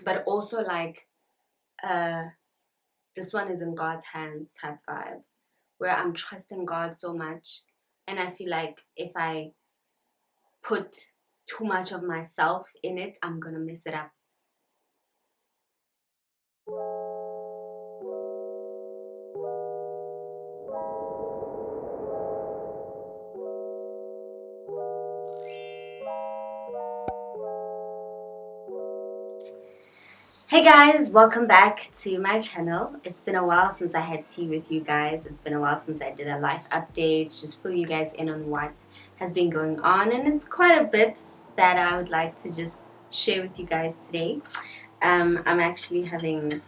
but also like this one is in God's hands type vibe, where I'm trusting God so much, and I feel like if I put too much of myself in it, I'm gonna mess it up. Hey guys, welcome back to my channel. It's been a while since I had tea with you guys. It's been a while since I did a life update, just fill you guys in on what has been going on, and it's quite a bit that I would like to just share with you guys today. I'm actually having,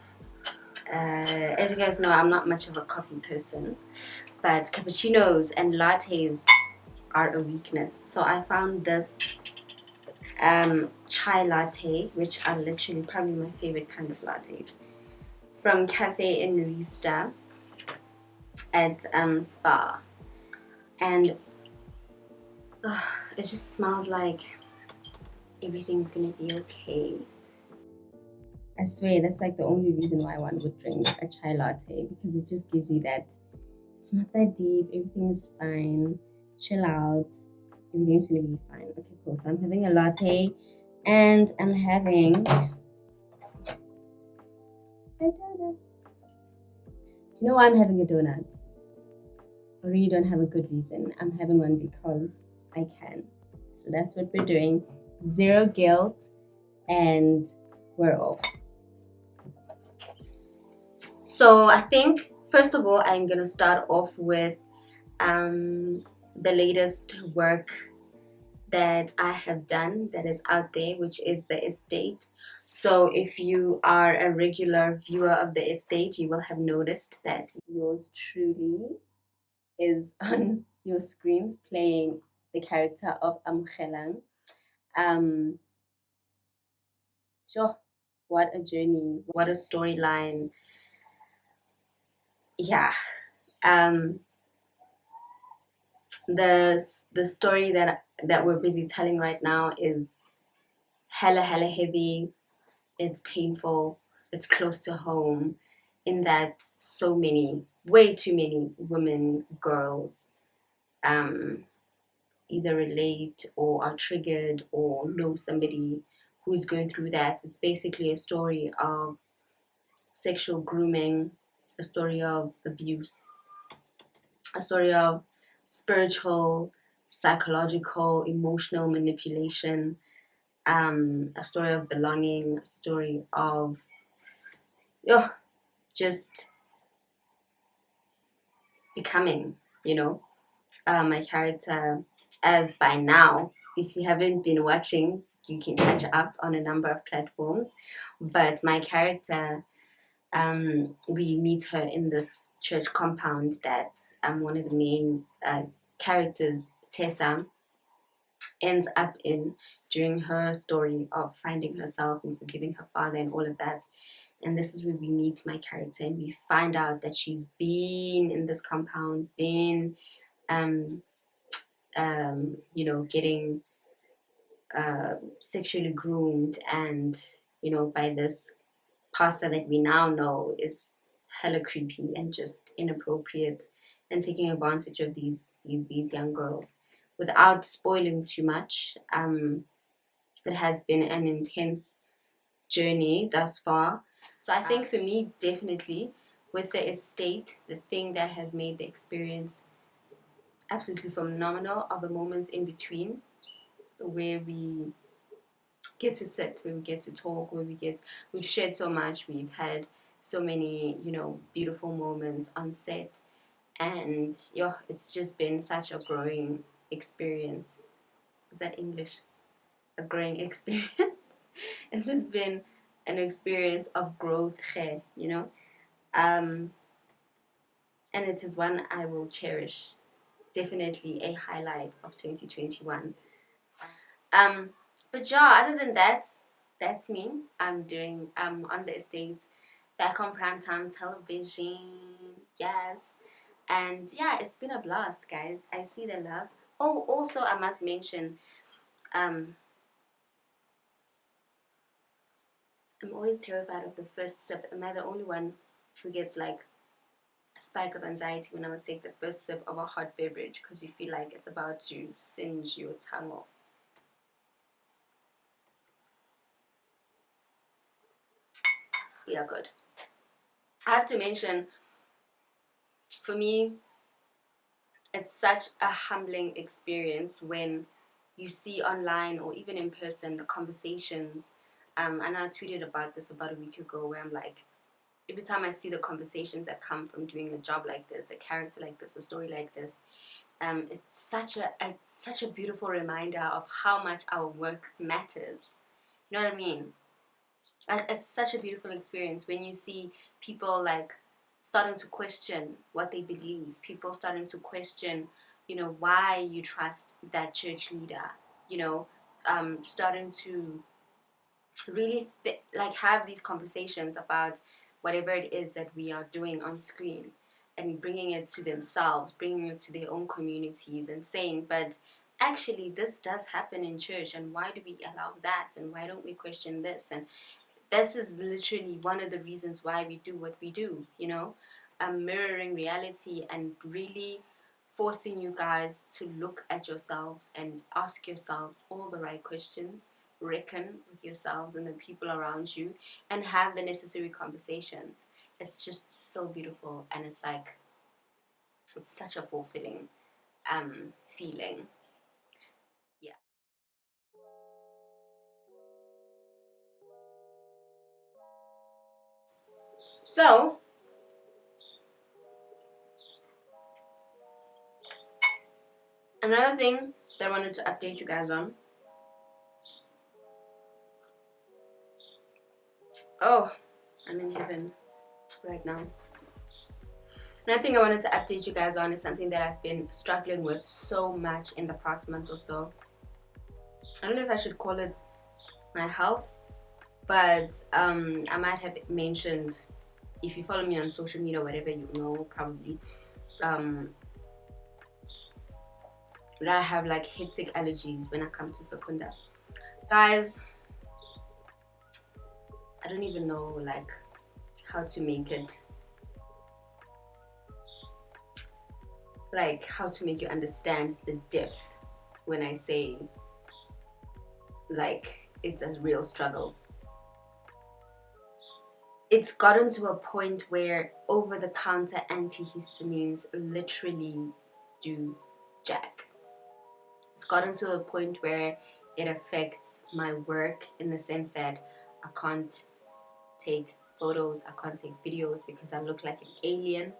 as you guys know, I'm not much of a coffee person, but cappuccinos and lattes are a weakness. So I found this chai latte, which are literally probably my favorite kind of lattes, from Cafe in Rista at Spa, and it just smells like everything's gonna be okay. I swear that's like the only reason why one would drink a chai latte, because it just gives you that it's not that deep, everything is fine, chill out, everything's gonna be fine. Okay, cool. So I'm having a latte, and I'm having a donut. Do you know why I'm having a donut? I really don't have a good reason. I'm having one because I can. So that's what we're doing. Zero guilt, and we're off. So I think first of all, I'm gonna start off with the latest work that I have done that is out there, which is The Estate. So if you are a regular viewer of The Estate, you will have noticed that yours truly is on your screens playing the character of Amkhelang. Um, sure, what a journey, what a storyline. Yeah. Um, the story that we're busy telling right now is hella heavy. It's painful. It's close to home, in that so many, way too many women, girls, um, either relate or are triggered or know somebody who's going through that. It's basically a story of sexual grooming, a story of abuse, a story of spiritual, psychological, emotional manipulation, a story of belonging, a story of just becoming, you know. My character, as by now, if you haven't been watching, you can catch up on a number of platforms. But my character, we meet her in this church compound that one of the main characters, Tessa, ends up in during her story of finding herself and forgiving her father and all of that. And this is where we meet my character, and we find out that she's been in this compound, been um, getting sexually groomed, and by this pastor that we now know is hella creepy and just inappropriate, and taking advantage of these young girls. Without spoiling too much, it has been an intense journey thus far. So I think for me, definitely, with The Estate, the thing that has made the experience absolutely phenomenal are the moments in between, where we get to sit, where we get to talk, we've shared so much, we've had so many, beautiful moments on set, and yeah, it's just been such a growing experience. Is that English? A growing experience. It's just been an experience of growth, um, and it is one I will cherish. Definitely a highlight of 2021. Um, but yeah, other than that, that's me. I'm doing on The Estate, back on primetime television. Yes. And yeah, it's been a blast, guys. I see the love. Oh, also I must mention, um I'm always terrified of the first sip. Am I the only one who gets like a spike of anxiety when I must take the first sip of a hot beverage because you feel like it's about to singe your tongue off? Yeah, good. I have to mention, for me, it's such a humbling experience when you see online or even in person the conversations. And I tweeted about this about a week ago where I'm like, every time I see the conversations that come from doing a job like this, a character like this, a story like this, it's such a beautiful reminder of how much our work matters. You know what I mean? It's such a beautiful experience when you see people like starting to question what they believe, people starting to question, why you trust that church leader, starting to really like have these conversations about whatever it is that we are doing on screen, and bringing it to themselves, bringing it to their own communities, and saying, but actually this does happen in church, and why do we allow that, and why don't we question this? And this is literally one of the reasons why we do what we do, mirroring reality and really forcing you guys to look at yourselves and ask yourselves all the right questions, reckon with yourselves and the people around you, and have the necessary conversations. It's just so beautiful, and it's like, it's such a fulfilling feeling. Yeah. So, another thing that I wanted to update you guys on. Oh, I'm in heaven right now. Another thing I wanted to update you guys on is something that I've been struggling with so much in the past month or so. I don't know if I should call it my health, but I might have mentioned, if you follow me on social media or whatever, you know probably, um, that I have like hectic allergies when I come to Secunda. Guys, I don't even know like how to make it, like how to make you understand the depth when I say like it's a real struggle. It's gotten to a point where over-the-counter antihistamines literally do jack. It's gotten to a point where it affects my work in the sense that I can't take photos, I can't take videos because I look like an alien.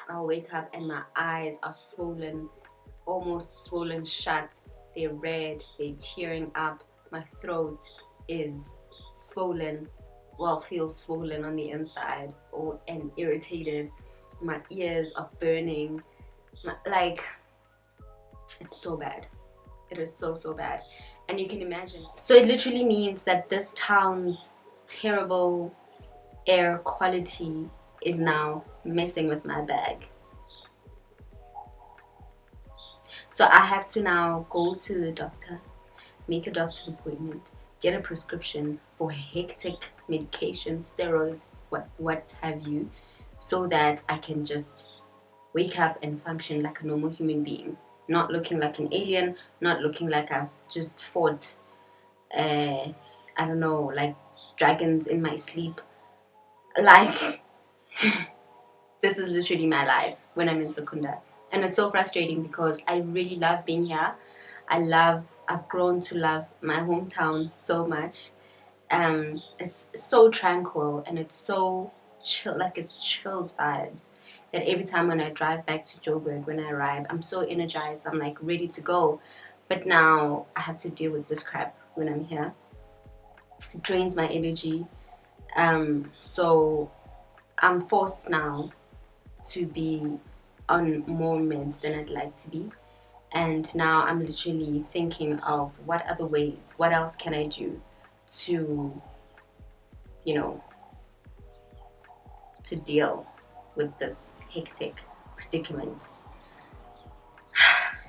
I'll wake up and my eyes are swollen, almost swollen shut. They're red, they're tearing up. My throat is swollen, well, feels swollen on the inside, and irritated. My ears are burning. Like, it's so bad. It is so, so bad. And you can imagine. So it literally means that this town's terrible air quality is now messing with my bag. So I have to now go to the doctor, make a doctor's appointment, get a prescription for hectic medication, steroids, what have you, so that I can just wake up and function like a normal human being, not looking like an alien, not looking like I've just fought, I don't know, like dragons in my sleep. Like, this is literally my life when I'm in Secunda. And it's so frustrating because I really love being here. I've grown to love my hometown so much. It's so tranquil and it's so chill, like it's chilled vibes. That every time when I drive back to Joburg, when I arrive, I'm so energized. I'm like ready to go. But now I have to deal with this crap when I'm here. It drains my energy. So I'm forced now to be on more meds than I'd like to be. And now I'm literally thinking of what other ways, what else can I do to, you know, to deal with this hectic predicament.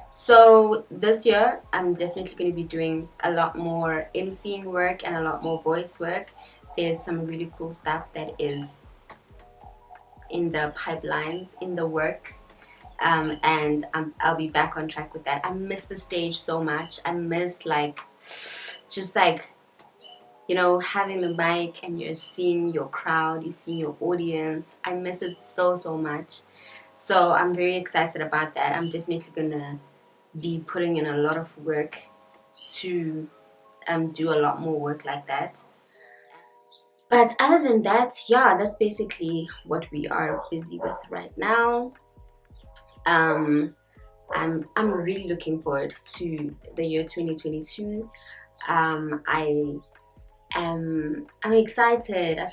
So this year, I'm definitely going to be doing a lot more emceeing work and a lot more voice work. there's some really cool stuff that is in the pipelines, in the works. And I'll be back on track with that. I miss the stage so much. I miss like just like, you know, having the mic and you're seeing your crowd, you're seeing your audience. I miss it so, so much. So I'm very excited about that. I'm definitely gonna be putting in a lot of work to do a lot more work like that. But other than that, yeah, that's basically what we are busy with right now. Um, I'm really looking forward to the year 2022. I'm excited. I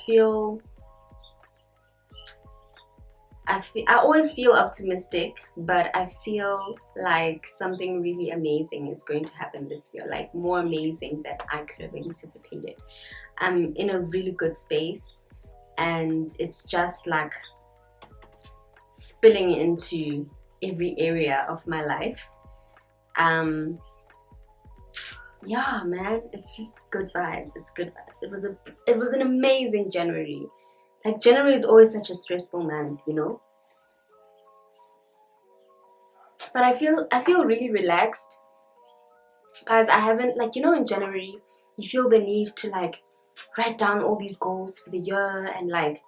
always feel optimistic, but I feel like something really amazing is going to happen this year, like more amazing than I could have anticipated. I'm in a really good space, and it's just like spilling into every area of my life. Um, yeah, man, it's just good vibes. It's good vibes. It was an amazing January. Like January is always such a stressful month, you know. But I feel really relaxed, guys. I haven't, like, you know, in January you feel the need to like write down all these goals for the year and like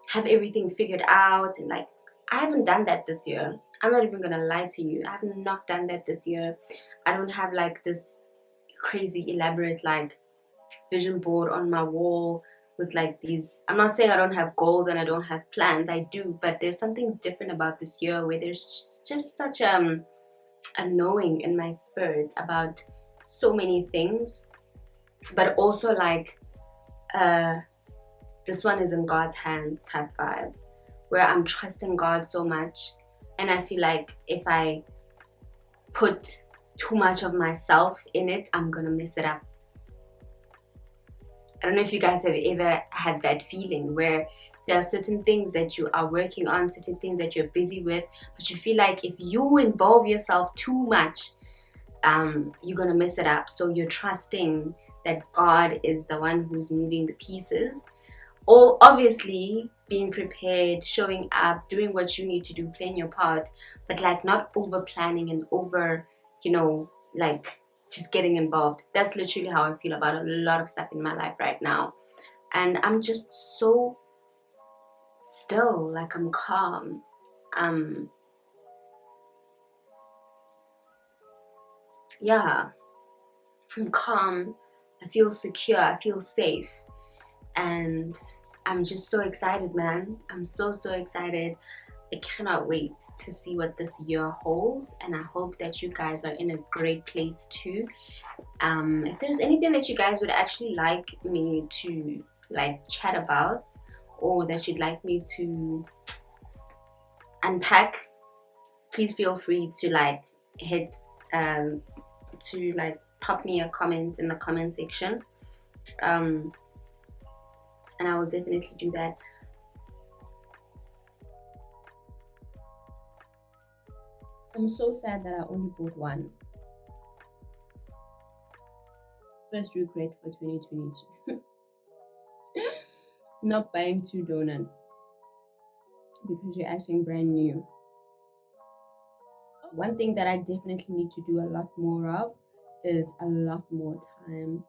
have everything figured out, and like I haven't done that this year. I'm not even gonna lie to you. I have not done that this year. I don't have like this crazy elaborate like vision board on my wall with like these. I'm not saying I don't have goals and I don't have plans. I do, but there's something different about this year where there's just such a knowing in my spirit about so many things, but also like uh this one is in God's hands type vibe, where I'm trusting God so much, and I feel like if I put too much of myself in it, I'm gonna mess it up. I don't know if you guys have ever had that feeling where there are certain things that you are working on, certain things that you're busy with, but you feel like if you involve yourself too much, you're gonna mess it up. So you're trusting that God is the one who's moving the pieces, or obviously being prepared, showing up, doing what you need to do, playing your part, but like not over planning and over, you know, like just getting involved. That's literally how I feel about a lot of stuff in my life right now. And I'm just so still, like I'm calm. Um, yeah, I'm calm. I feel secure. I feel safe. And I'm just so excited, man. I'm so, so excited. I cannot wait to see what this year holds, and I hope that you guys are in a great place too. If there's anything that you guys would actually like me to like chat about, or that you'd like me to unpack, please feel free to like hit to like pop me a comment in the comment section, and I will definitely do that. I'm so sad that I only bought one. First regret for 2022. Not buying 2 donuts because you're acting brand new. One thing that I definitely need to do a lot more of is a lot more time,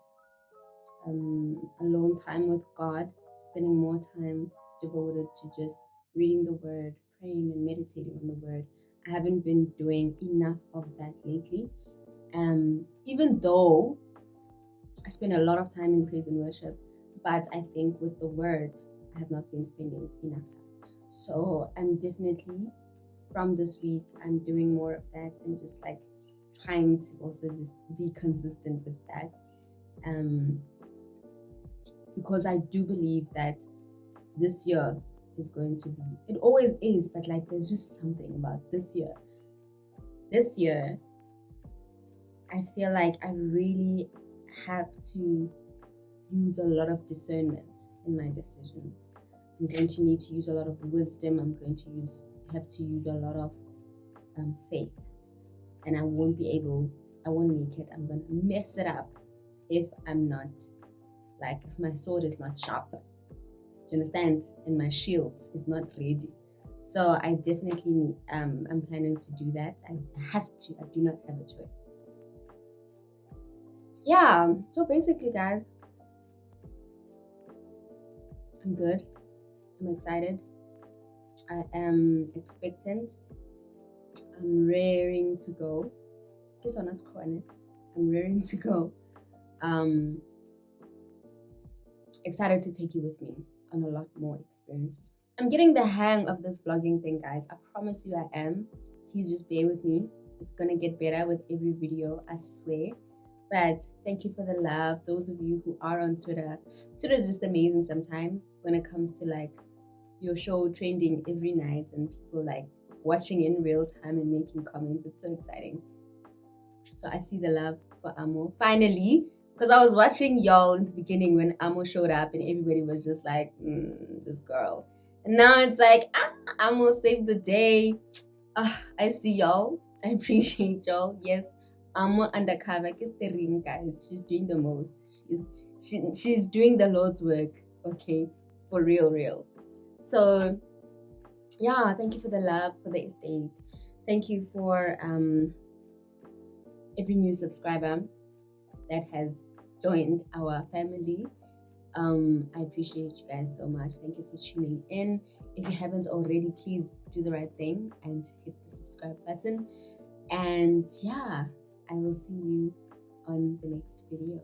alone time with God, spending more time devoted to just reading the Word, praying and meditating on the Word. I haven't been doing enough of that lately. Even though I spend a lot of time in praise and worship, but I think with the Word, I have not been spending enough time. So I'm definitely, from this week, I'm doing more of that and just like trying to also just be consistent with that. Because I do believe that this year is going to be, it always is, but like there's just something about this year. This year, I feel like I really have to use a lot of discernment in my decisions. I'm going to need to use a lot of wisdom. I'm going to have to use a lot of faith, and I won't make it. I'm going to mess it up if I'm not like if my sword is not sharp, do you understand, and my shield is not ready. So I definitely need, I'm planning to do that. I have to. I do not have a choice. Yeah, so basically guys, I'm good. I'm excited. I am expectant. I'm raring to go. This one is corner. I'm raring to go. Excited to take you with me on a lot more experiences. I'm getting the hang of this vlogging thing, guys. I promise you I am. Please just bear with me. It's gonna get better with every video, I swear. But thank you for the love. Those of you who are on Twitter. Twitter is just amazing sometimes when it comes to like your show trending every night and people like watching in real time and making comments. It's so exciting. So I see the love for Amo. Finally, because I was watching y'all in the beginning when Amo showed up and everybody was just like, this girl. And now it's like, Amo saved the day. I see y'all. I appreciate y'all. Yes, Amo undercover. Kiss the ring, guys. She's doing the most. She's doing the Lord's work. Okay, for real. So yeah, thank you for the love for the estate. Thank you for every new subscriber that has joined our family. I appreciate you guys so much. Thank you for tuning in. If you haven't already, please do the right thing and hit the subscribe button. And yeah, I will see you on the next video.